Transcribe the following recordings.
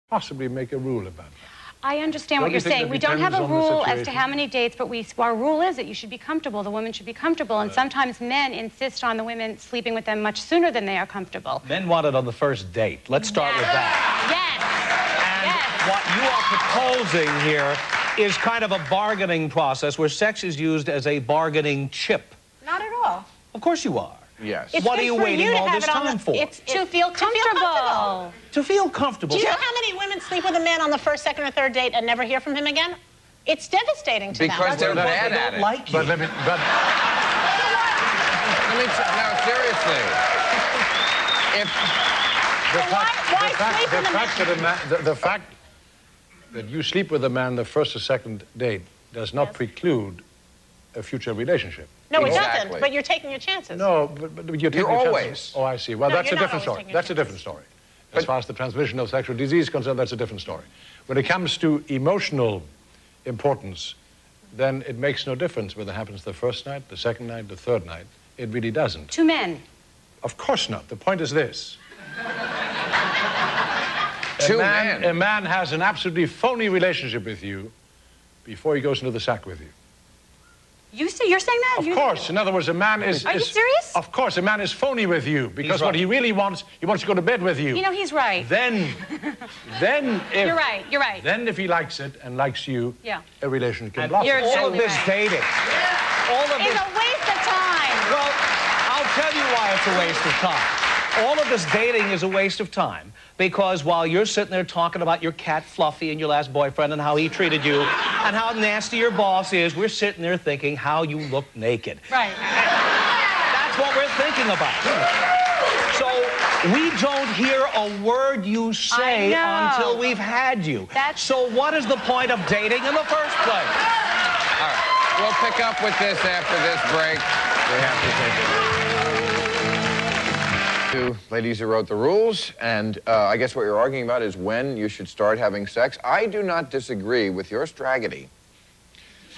possibly make a rule about that. I understand what you're saying. We don't have a rule as to how many dates, but our rule is that you should be comfortable. The woman should be comfortable, and sometimes men insist on the women sleeping with them much sooner than they are comfortable. Men want it on the first date. Let's start with that. And what you are proposing here is kind of a bargaining process where sex is used as a bargaining chip. Not at all. Of course you are. Yes. What are you waiting all this time for? It's to feel comfortable. To feel comfortable. Do you know how many women sleep with a man on the first, second, or third date and never hear from him again? It's devastating to them. Because they're bad at it. Like you. But let me, no, seriously. The fact that you sleep with a man the first or second date does not preclude a future relationship. No, it doesn't, but you're taking your chances. No, but you're taking your chances. Oh, I see. Well, No, that's a you're not different always story. taking your That's a different story. As far as the transmission of sexual disease is concerned, that's a different story. When it comes to emotional importance, then it makes no difference whether it happens the first night, the second night, the third night. It really doesn't. To men. Of course not. The point is this. A man has an absolutely phony relationship with you before he goes into the sack with you. You're saying that? Of course. In other words, a man is... Are you serious? Of course, a man is phony with you because what he really wants, he wants to go to bed with you. You know, he's right. Then if... You're right. Then if he likes it and likes you, a relation can blossom. You're exactly all of this dating. All of this... It's a waste of time. Well, I'll tell you why it's a waste of time. All of this dating is a waste of time because while you're sitting there talking about your cat Fluffy and your last boyfriend and how he treated you and how nasty your boss is, we're sitting there thinking how you look naked. Right. That's what we're thinking about. So we don't hear a word you say until we've had you. So what is the point of dating in the first place? All right. We'll pick up with this after this break. We have to take it. Ladies who wrote the rules, and I guess what you're arguing about is when you should start having sex. I do not disagree with your strategy.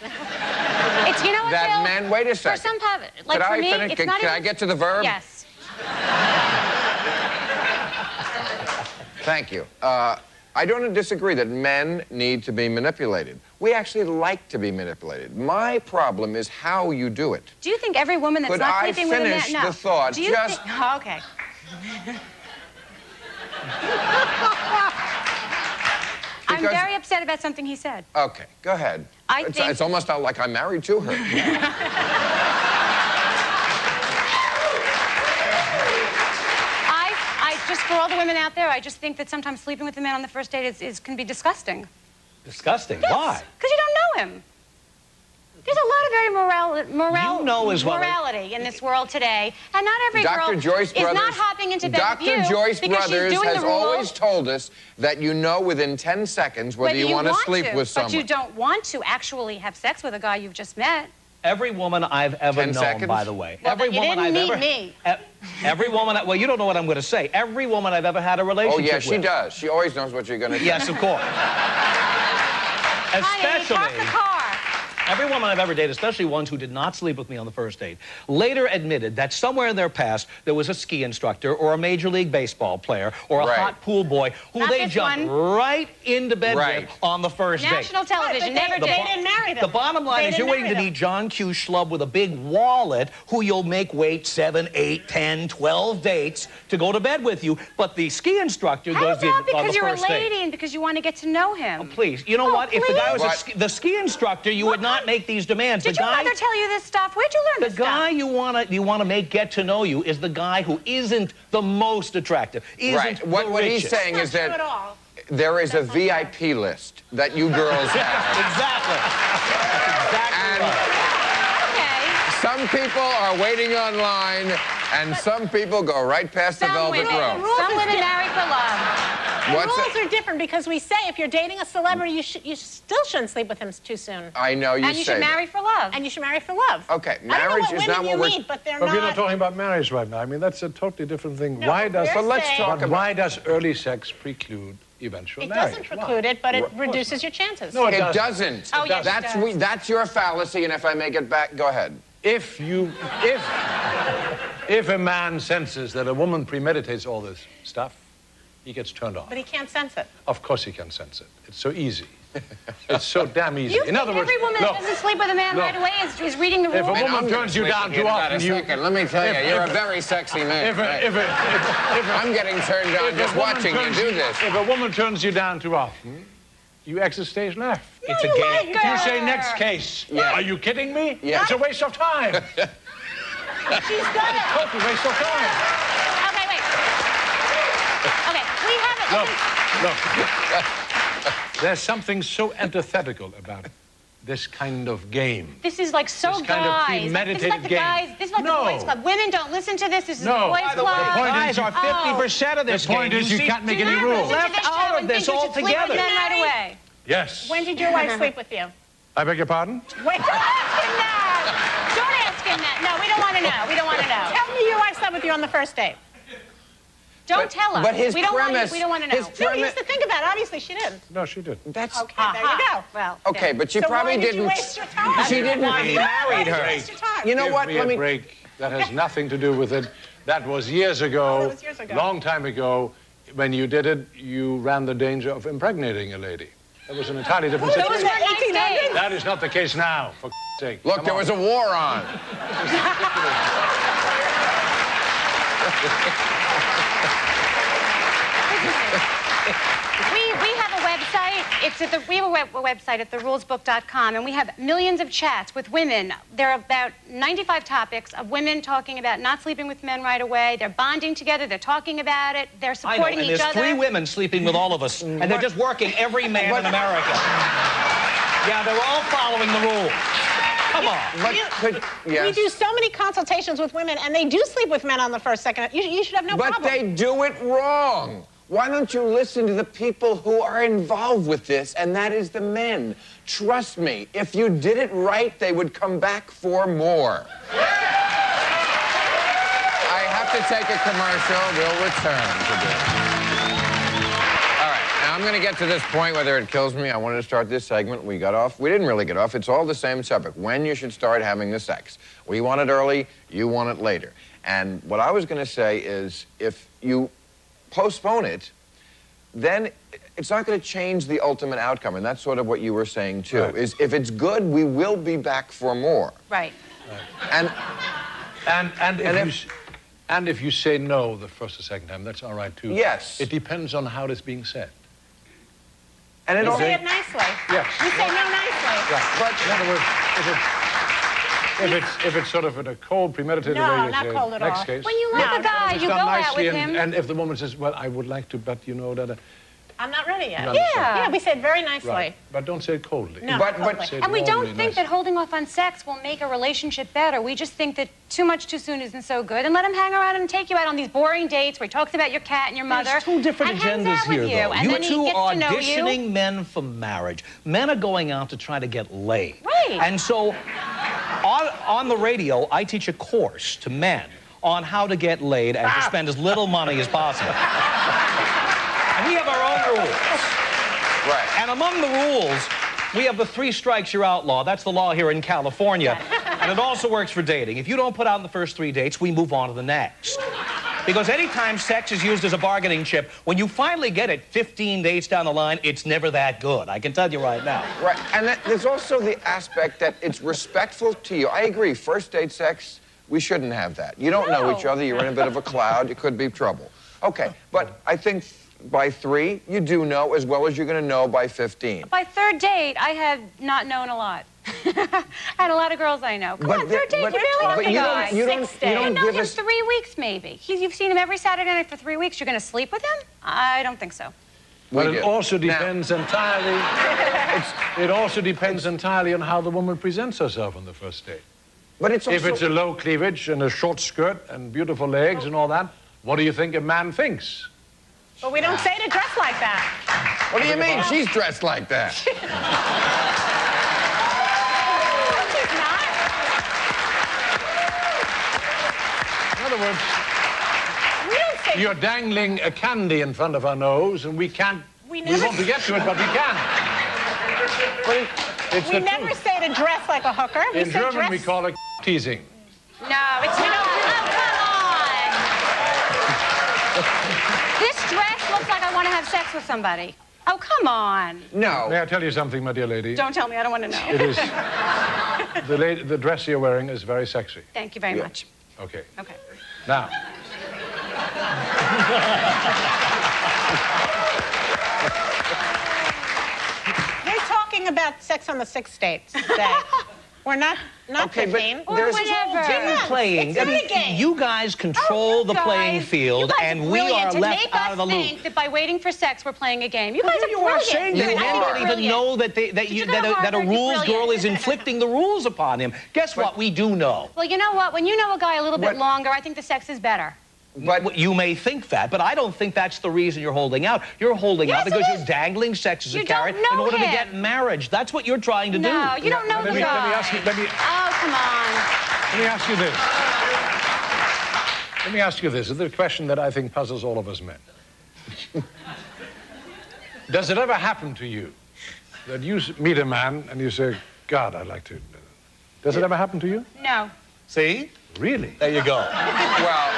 It's, you know what, that Bill? men, wait a second. For some, like Could for I me, finish? it's not Can I get to the verb? Yes. Thank you. I don't disagree that men need to be manipulated. We actually like to be manipulated. My problem is how you do it. Do you think every woman that's not sleeping with a man... Could I finish the thought? Do you think... Oh, okay. I'm very upset about something he said. Okay, go ahead. It's almost like I'm married to her. Just for all the women out there, I just think that sometimes sleeping with a man on the first date can be disgusting. Disgusting? Yes, Why? because you don't know him. There's a lot of morality in this world today, and not every girl is not hopping into bed with you. Dr. Joyce Brothers has always rules. told us that you know within 10 seconds whether you want to sleep with someone. But you don't want to actually have sex with a guy you've just met. Every woman I've ever known, by the way. Well, every woman I've ever... Every woman... Well, you don't know what I'm going to say. Every woman I've ever had a relationship with... Oh, yeah, she does. She always knows what you're going to say. Yes, of course. Especially... Honey, park the car. Every woman I've ever dated, especially ones who did not sleep with me on the first date, later admitted that somewhere in their past there was a ski instructor or a Major League Baseball player or a hot pool boy who they jumped right into bed with on the first date. National television, never they didn't marry them. The bottom line is you're waiting to meet John Q. Schlub with a big wallet who you'll make wait 7, 8, 10, 12 dates to go to bed with you, but the ski instructor goes in on the first date. Because you're a lady and because you want to get to know him. Oh, please. You know what? If the guy was the ski instructor, you would not make these demands. Did your mother tell you this stuff? Where'd you learn this stuff? The guy you want to make get to know you is the guy who isn't the most attractive, isn't the richest. What he's saying is that there is a VIP list that you girls have. Exactly. Some people are waiting online, and some people go right past the velvet rope. Some women marry for love. The rules are different because we say if you're dating a celebrity, you still shouldn't sleep with him too soon. I know you say. And you should marry for love. And you should marry for love. Okay, marriage is not what we're... But they're not... But we're not talking about marriage right now. I mean, that's a totally different thing. No, why does... But let's talk about... Why does early sex preclude eventual marriage? It doesn't preclude it, but it reduces your chances. No, it doesn't. Oh, yes, it does. That's your fallacy, and if I may get back, go ahead. If a man senses that a woman premeditates all this stuff, he gets turned on. But he can't sense it. Of course he can sense it. It's so easy. It's so damn easy. You think every woman that doesn't sleep with a man right away is reading the rules? If a woman turns you down too often, let me tell you, you're a very sexy man. I'm getting turned on just watching you do this. If a woman turns you down too often, you exit stage left. No, It's a game. Like You say next case. Yeah. Are you kidding me? Yeah. It's a waste of time. She's got it. Total waste of time. Okay, wait. Okay, we have it. Look. There's something so antithetical about this kind of game. This is like so This kind of guys. premeditated This is like the game. guys. This is like No. the boys' club. Women don't listen to this. This is No. the boys' By the club. way, the point Guys are 50% of this The point game. is you can't make Do any not rules. listen to Left this out show of and this think you should sleep with altogether. men right away. Yes. When did your wife sleep with you? I beg your pardon? Wait, don't ask him that. Don't ask him that. No, we don't want to know. We don't want to know. Tell me your wife slept with you on the first date. Don't tell us. But his we don't premise- we don't want to know. his No, he has to think about it. Obviously, she didn't. No, she didn't. That's Okay, there you go. Well, okay, yeah. but she So probably why did didn't. you waste your time? She didn't. Why he married her. Waste your time. You know Give what? me a break. That has nothing to do with it. That was years ago. Oh, that was years ago. Long time ago. When you did it, you ran the danger of impregnating a lady. That was an entirely different Those situation. were nice days. That is not the case now, for sake. Look, Come there on. was a war on. We have a website. We have a website at therulesbook.com, and we have millions of chats with women. There are about 95 topics of women talking about not sleeping with men right away. They're bonding together. They're talking about it. They're I know, supporting and each there's other. 3 women sleeping with all of us, and they're just working every man in America. Yeah, they're all following the rules. Come on. But We do so many consultations with women, and they do sleep with men on the first, second. You should have no But problem. they do it wrong. Why don't you listen to the people who are involved with this, and that is the men. Trust me, if you did it right, they would come back for more. I have to take a commercial. We'll return to this. All right, now I'm going to get to this point, whether it kills me. I wanted to start this segment. We got off. We didn't really get off. It's all the same subject. When you should start having the sex. We want it early. You want it later. And what I was going to say is, if you postpone it, then it's not going to change the ultimate outcome. And that's sort of what you were saying, too, Right. is if it's good, we will be back for more. Right. And And if you say no the first or second time, that's all right, too. Yes. It depends on how it's being said. and it You all, say it nicely. Yes. You say no nicely. Right. but In other words, if it's sort of in a cold, premeditated No, way, you not say, cold at all. next case. When you like No, a guy, it's you go done out nicely, with him. and if the woman says, well, I would like to, but you know that... I'm not ready yet. No, Yeah. Yeah, we say it very nicely. Right. But don't say it coldly. No. but Say it And we don't warmly, think nice. that holding off on sex will make a relationship better. We just think that too much too soon isn't so good. And let him hang around and take you out on these boring dates where he talks about your cat and your mother. There's 2 different and hangs agendas out with here, you, though. and You then he 2 gets are to know you. auditioning men for marriage. Men are going out to try to get laid. Right. And so, on the radio, I teach a course to men on how to get laid and to spend as little money as possible. And we have our own rules. right. And among the rules, we have the 3 strikes you're outlaw. That's the law here in California. And it also works for dating. If you don't put out in the first 3 dates, we move on to the next. Because anytime sex is used as a bargaining chip, when you finally get it 15 dates down the line, it's never that good. I can tell you right now. Right, and there's also the aspect that it's respectful to you. I agree, first date sex, we shouldn't have that. You don't know each other, you're in a bit of a cloud, it could be trouble. Okay, but I think by 3, you do know as well as you're going to know by 15. By 3rd date, I have not known a lot. I had a lot of girls I know. Come on, 3rd date, you barely know the guy. you don't You know give him us... 3 weeks, maybe. You've seen him every Saturday night for 3 weeks. You're going to sleep with him? I don't think so. But We it do. also Now- depends entirely. It also depends entirely on how the woman presents herself on the first date. But it's also... If it's a low cleavage and a short skirt and beautiful legs and all that, what do you think a man thinks? But we don't say to dress like that. What do you mean? She's dressed like that. She's not. In other words, We don't say... you're dangling a candy in front of our nose, and we can't. We We never- want to get to it, but we can't. But it's We the never truth. say to dress like a hooker. We In say German, dress... we call it teasing. No, it's not. Oh, come on. This dress looks like want to have sex with somebody. Oh, come on. No. May I tell you something, my dear lady? Don't tell me. I don't want to know. It is... the dress you're wearing is very sexy. Thank you very much. Okay. Okay. Now... They're talking about sex on the 6th date today. We're not Okay, but 15. Or there's whatever. Game playing. It's not a game. You guys control the playing field, you guys and are we are brilliant to left make out us of the loop. think that by waiting for sex, we're playing a game. You guys are You brilliant. are saying that You men are. don't even know that you go to that a Harvard, you're rules girl brilliant. is inflicting the rules upon him. Guess what? We do know. Well, you know what? When you know a guy a little bit What? longer, I think the sex is better. But You may think that, but I don't think that's the reason you're holding out. You're holding out Yes, because it you're is. dangling sex as a You don't carrot in know order to him. get marriage. That's what you're trying to do. No, you don't know the let me guy. ask you... Oh, come on. Let me ask you this. Let me ask you this. It's a question that I think puzzles all of us men. Does it ever happen to you that you meet a man and you say, God, I'd like to... Does it ever happen to you? No. See? Really? There you go. well,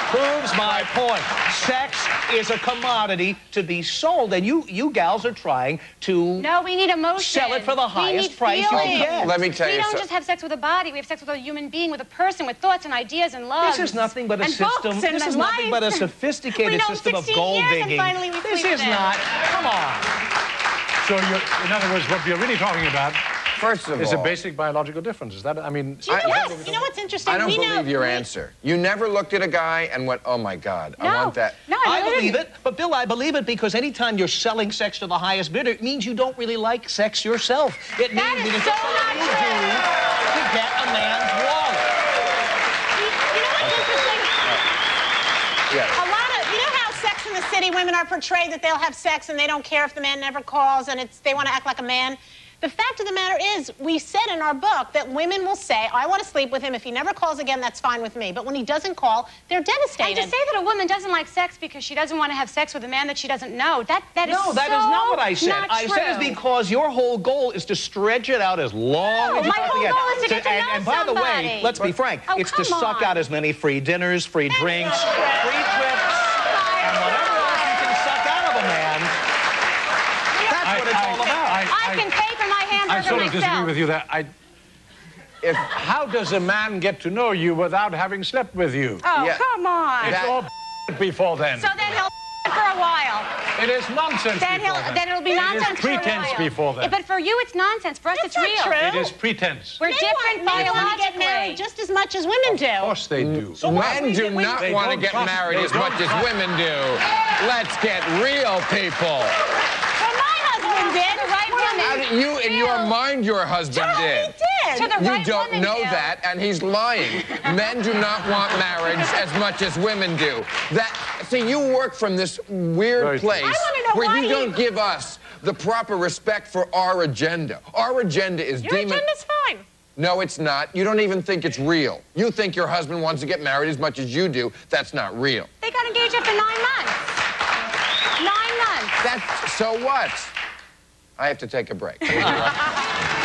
Proves my point. Sex is a commodity to be sold, and you gals are trying to No, we need emotion. sell it for the We highest need price you can feelings. get. let me tell We you don't something. just have sex with a body. We have sex with a human being, with a person, with thoughts and ideas and loves. This is nothing but a and system. books and This is life. nothing but a sophisticated We know system of 16 gold years and digging. finally we This sleep is with it. not. Come on. So, in other words, what we're really talking about First of is a all, basic biological difference. Is that, I mean... You know what's interesting? I don't We know- believe your answer. You never looked at a guy and went, oh, my God, I No. want that. No, I really believe didn't. it, but Bill, I believe it because anytime you're selling sex to the highest bidder, it means you don't really like sex yourself. It That means is it's so something not you true. do to get a man's wallet. You know what's interesting? Yes. A lot of, you know how Sex in the City women are portrayed that they'll have sex and they don't care if the man never calls and they want to act like a man? The fact of the matter is, we said in our book that women will say, I want to sleep with him. If he never calls again, that's fine with me. But when he doesn't call, they're devastated. And to say that a woman doesn't like sex because she doesn't want to have sex with a man that she doesn't know, that is No, that so is not what I said. not I said it's true. because your whole goal is to stretch it out as long No, as you my possibly whole can. goal is to get to know and by the way, somebody. let's be frank, Oh, it's to come suck on. out as many free dinners, free drinks, free trips, and whatever else you can suck out of a man. That's what it's all about. I can pay for my I hamburger sort of myself. disagree with you there. How does a man get to know you without having slept with you? Oh, Yeah. come on. It's all before then. So then he'll for a while. It is nonsense Then before then. it'll be It is nonsense for a pretense while. before then. Yeah, but for you, it's nonsense. For us, it's not real. true. It is pretense. We're different Men want to get biologically. married just as much as women do. Of course they do. Men do not They want to don't get trust- married they as much don't as trust- women do. Let's get real, people. Well, my husband did. The right How woman. do you, in your mind, your husband He did? did. To the You right don't woman, know Bill. that, and he's lying. Men do not want marriage as much as women do. See, you work from this weird Very place true. I wanna know where why you he- don't give us the proper respect for our agenda. Our agenda is Your agenda's fine. No, it's not. You don't even think it's real. You think your husband wants to get married as much as you do. That's not real. They got engaged after 9 months. 9 months. So what? I have to take a break. We'll be right back.